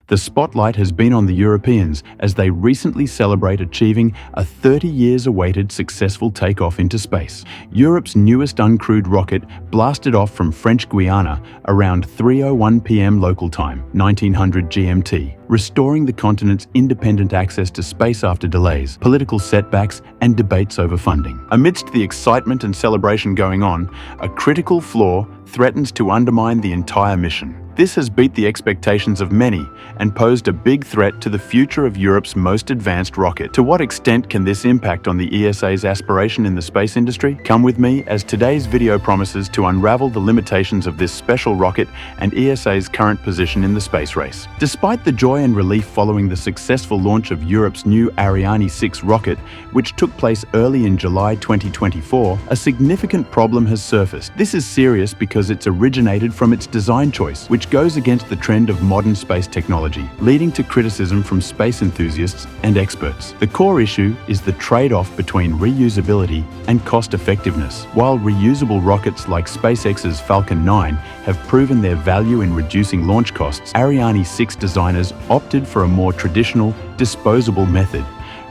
The spotlight has been on the Europeans as they recently celebrate achieving a 30 years awaited successful takeoff into space. Europe's newest uncrewed rocket blasted off from French Guiana around 3:01 p.m. local time, 1900 GMT, restoring the continent's independent access to space after delays, political setbacks, and debates over funding. Amidst the excitement and celebration going on, a critical flaw threatens to undermine the entire mission. This has beat the expectations of many and posed a big threat to the future of Europe's most advanced rocket. To what extent can this impact on the ESA's aspiration in the space industry? Come with me as today's video promises to unravel the limitations of this special rocket and ESA's current position in the space race. Despite the joy and relief following the successful launch of Europe's new Ariane 6 rocket, which took place early in July 2024, a significant problem has surfaced. This is serious because it's originated from its design choice, which goes against the trend of modern space technology, leading to criticism from space enthusiasts and experts. The core issue is the trade-off between reusability and cost-effectiveness. While reusable rockets like SpaceX's Falcon 9 have proven their value in reducing launch costs, Ariane 6 designers opted for a more traditional, disposable method,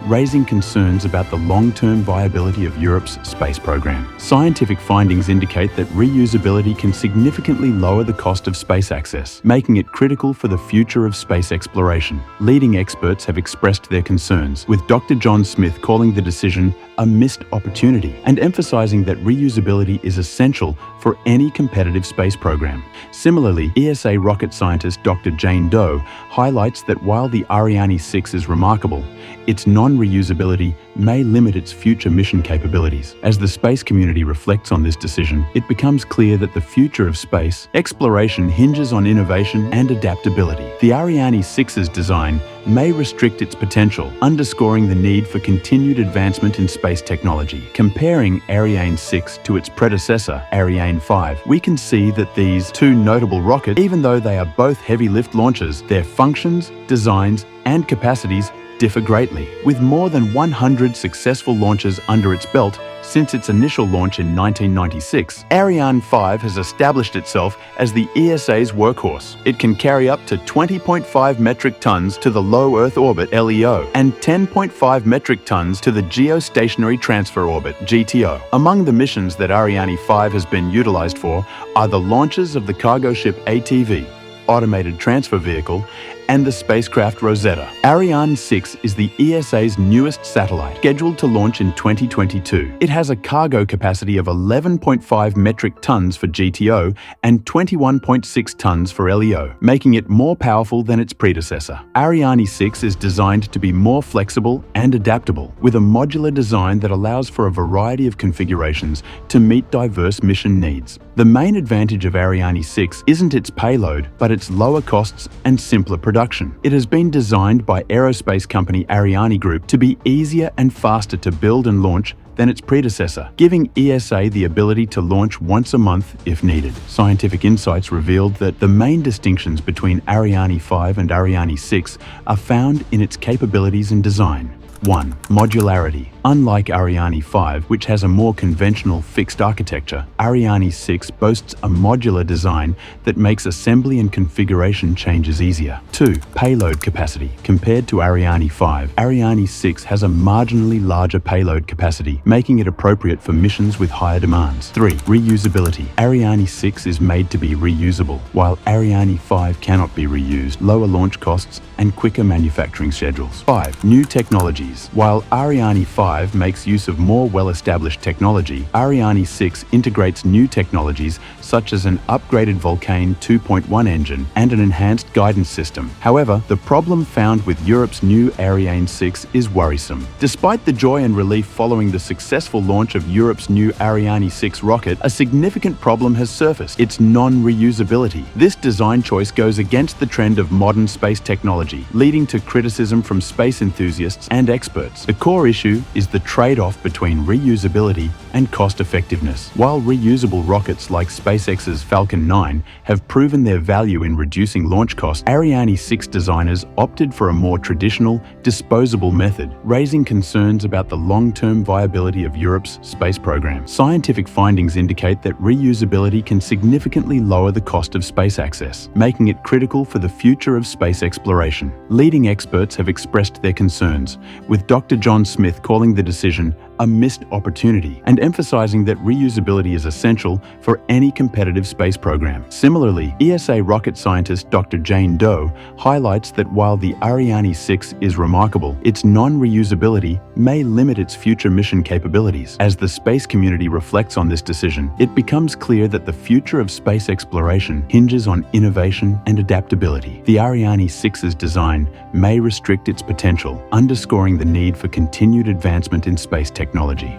raising concerns about the long-term viability of Europe's space program. Scientific findings indicate that reusability can significantly lower the cost of space access, making it critical for the future of space exploration. Leading experts have expressed their concerns, with Dr. John Smith calling the decision a missed opportunity and emphasizing that reusability is essential for any competitive space program. Similarly, ESA rocket scientist Dr. Jane Doe highlights that while the Ariane 6 is remarkable, its non-reusability may limit its future mission capabilities. As the space community reflects on this decision, it becomes clear that the future of space exploration hinges on innovation and adaptability. The Ariane 6's design may restrict its potential, underscoring the need for continued advancement in space technology. Comparing Ariane 6 to its predecessor, Ariane 5, we can see that these two notable rockets, even though they are both heavy lift launchers, their functions, designs, and capacities differ greatly. With more than 100 successful launches under its belt since its initial launch in 1996, Ariane 5 has established itself as the ESA's workhorse. It can carry up to 20.5 metric tons to the low Earth orbit (LEO) and 10.5 metric tons to the geostationary transfer orbit (GTO). Among the missions that Ariane 5 has been utilized for are the launches of the cargo ship ATV, automated transfer vehicle, and the spacecraft Rosetta. Ariane 6 is the ESA's newest satellite, scheduled to launch in 2022. It has a cargo capacity of 11.5 metric tons for GTO and 21.6 tons for LEO, making it more powerful than its predecessor. Ariane 6 is designed to be more flexible and adaptable, with a modular design that allows for a variety of configurations to meet diverse mission needs. The main advantage of Ariane 6 isn't its payload, but its lower costs and simpler production. It has been designed by aerospace company Ariane Group to be easier and faster to build and launch than its predecessor, giving ESA the ability to launch once a month if needed. Scientific insights revealed that the main distinctions between Ariane 5 and Ariane 6 are found in its capabilities and design. 1. Modularity. Unlike Ariane 5, which has a more conventional fixed architecture, Ariane 6 boasts a modular design that makes assembly and configuration changes easier. 2. Payload capacity. Compared to Ariane 5, Ariane 6 has a marginally larger payload capacity, making it appropriate for missions with higher demands. 3. Reusability. Ariane 6 is made to be reusable, while Ariane 5 cannot be reused, lower launch costs, and quicker manufacturing schedules. 5. New technologies. While Ariane 5 makes use of more well-established technology, Ariane 6 integrates new technologies such as an upgraded Vulcain 2.1 engine and an enhanced guidance system. However, the problem found with Europe's new Ariane 6 is worrisome. Despite the joy and relief following the successful launch of Europe's new Ariane 6 rocket, a significant problem has surfaced: its non-reusability. This design choice goes against the trend of modern space technology, leading to criticism from space enthusiasts and experts. The core issue is the trade-off between reusability and cost-effectiveness. While reusable rockets like SpaceX's Falcon 9 have proven their value in reducing launch costs, Ariane 6 designers opted for a more traditional, disposable method, raising concerns about the long-term viability of Europe's space program. Scientific findings indicate that reusability can significantly lower the cost of space access, making it critical for the future of space exploration. Leading experts have expressed their concerns, with Dr. John Smith calling the decision a missed opportunity and emphasizing that reusability is essential for any competitive space program. Similarly, ESA rocket scientist Dr. Jane Doe highlights that while the Ariane 6 is remarkable, its non-reusability may limit its future mission capabilities. As the space community reflects on this decision, it becomes clear that the future of space exploration hinges on innovation and adaptability. The Ariane 6's design may restrict its potential, underscoring the need for continued advancement in space technology.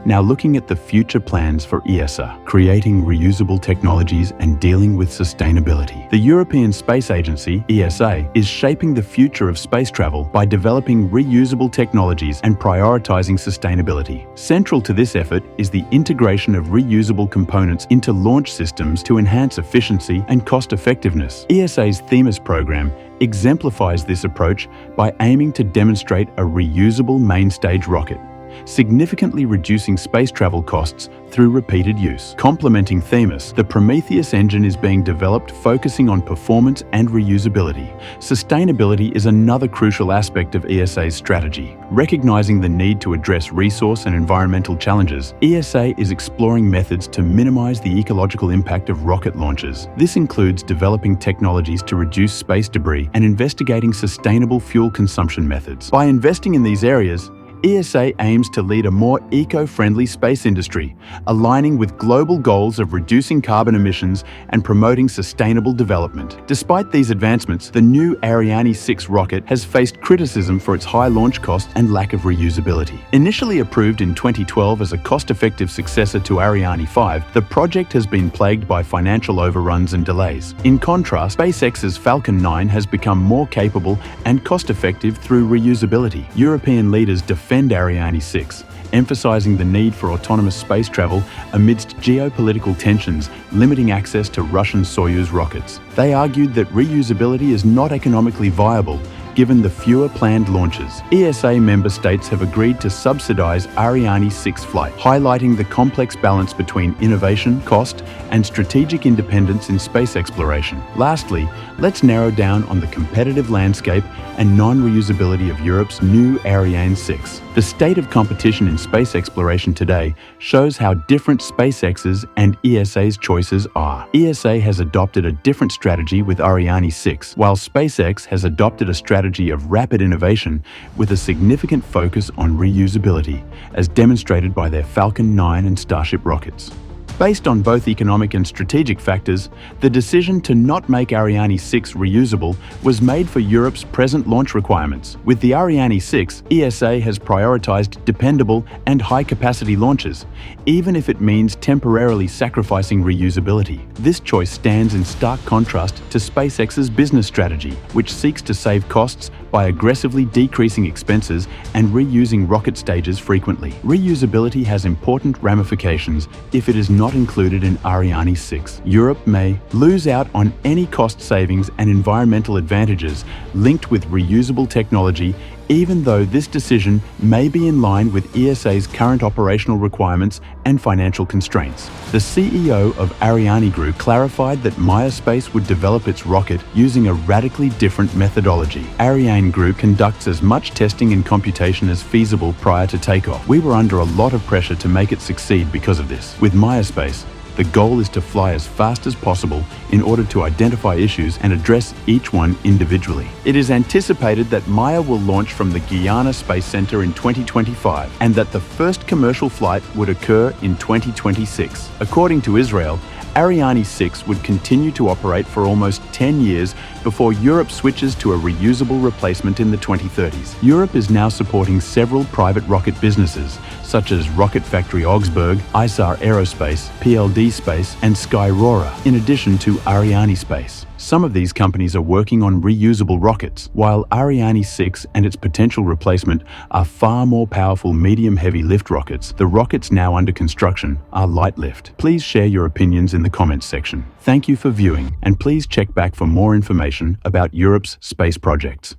Now looking at the future plans for ESA, creating reusable technologies and dealing with sustainability. The European Space Agency, ESA, is shaping the future of space travel by developing reusable technologies and prioritizing sustainability. Central to this effort is the integration of reusable components into launch systems to enhance efficiency and cost-effectiveness. ESA's Themis program exemplifies this approach by aiming to demonstrate a reusable main-stage rocket, significantly reducing space travel costs through repeated use. Complementing Themis, the Prometheus engine is being developed focusing on performance and reusability. Sustainability is another crucial aspect of ESA's strategy. Recognizing the need to address resource and environmental challenges, ESA is exploring methods to minimize the ecological impact of rocket launches. This includes developing technologies to reduce space debris and investigating sustainable fuel consumption methods. By investing in these areas, ESA aims to lead a more eco-friendly space industry, aligning with global goals of reducing carbon emissions and promoting sustainable development. Despite these advancements, the new Ariane 6 rocket has faced criticism for its high launch cost and lack of reusability. Initially approved in 2012 as a cost-effective successor to Ariane 5, the project has been plagued by financial overruns and delays. In contrast, SpaceX's Falcon 9 has become more capable and cost-effective through reusability. European leaders defend Ariane 6, emphasizing the need for autonomous space travel amidst geopolitical tensions limiting access to Russian Soyuz rockets. They argued that reusability is not economically viable given the fewer planned launches. ESA member states have agreed to subsidize Ariane 6 flight, highlighting the complex balance between innovation, cost, and strategic independence in space exploration. Lastly, let's narrow down on the competitive landscape and non-reusability of Europe's new Ariane 6. The state of competition in space exploration today shows how different SpaceX's and ESA's choices are. ESA has adopted a different strategy with Ariane 6, while SpaceX has adopted a strategy of rapid innovation with a significant focus on reusability, as demonstrated by their Falcon 9 and Starship rockets. Based on both economic and strategic factors, the decision to not make Ariane 6 reusable was made for Europe's present launch requirements. With the Ariane 6, ESA has prioritized dependable and high-capacity launches, even if it means temporarily sacrificing reusability. This choice stands in stark contrast to SpaceX's business strategy, which seeks to save costs by aggressively decreasing expenses and reusing rocket stages frequently. Reusability has important ramifications if it is not included in Ariane 6. Europe may lose out on any cost savings and environmental advantages linked with reusable technology, even though this decision may be in line with ESA's current operational requirements and financial constraints. The CEO of Ariane Group clarified that Maya Space would develop its rocket using a radically different methodology. Ariane Group conducts as much testing and computation as feasible prior to takeoff. We were under a lot of pressure to make it succeed because of this. With Maya Space, the goal is to fly as fast as possible in order to identify issues and address each one individually. It is anticipated that Maya will launch from the Guiana Space Center in 2025 and that the first commercial flight would occur in 2026. According to Israel, Ariane 6 would continue to operate for almost 10 years before Europe switches to a reusable replacement in the 2030s. Europe is now supporting several private rocket businesses, such as Rocket Factory Augsburg, ISAR Aerospace, PLD Space, and Skyrora, in addition to Ariane Space. Some of these companies are working on reusable rockets, while Ariane 6 and its potential replacement are far more powerful medium-heavy lift rockets. The rockets now under construction are light lift. Please share your opinions in the comments section. Thank you for viewing, and please check back for more information about Europe's space projects.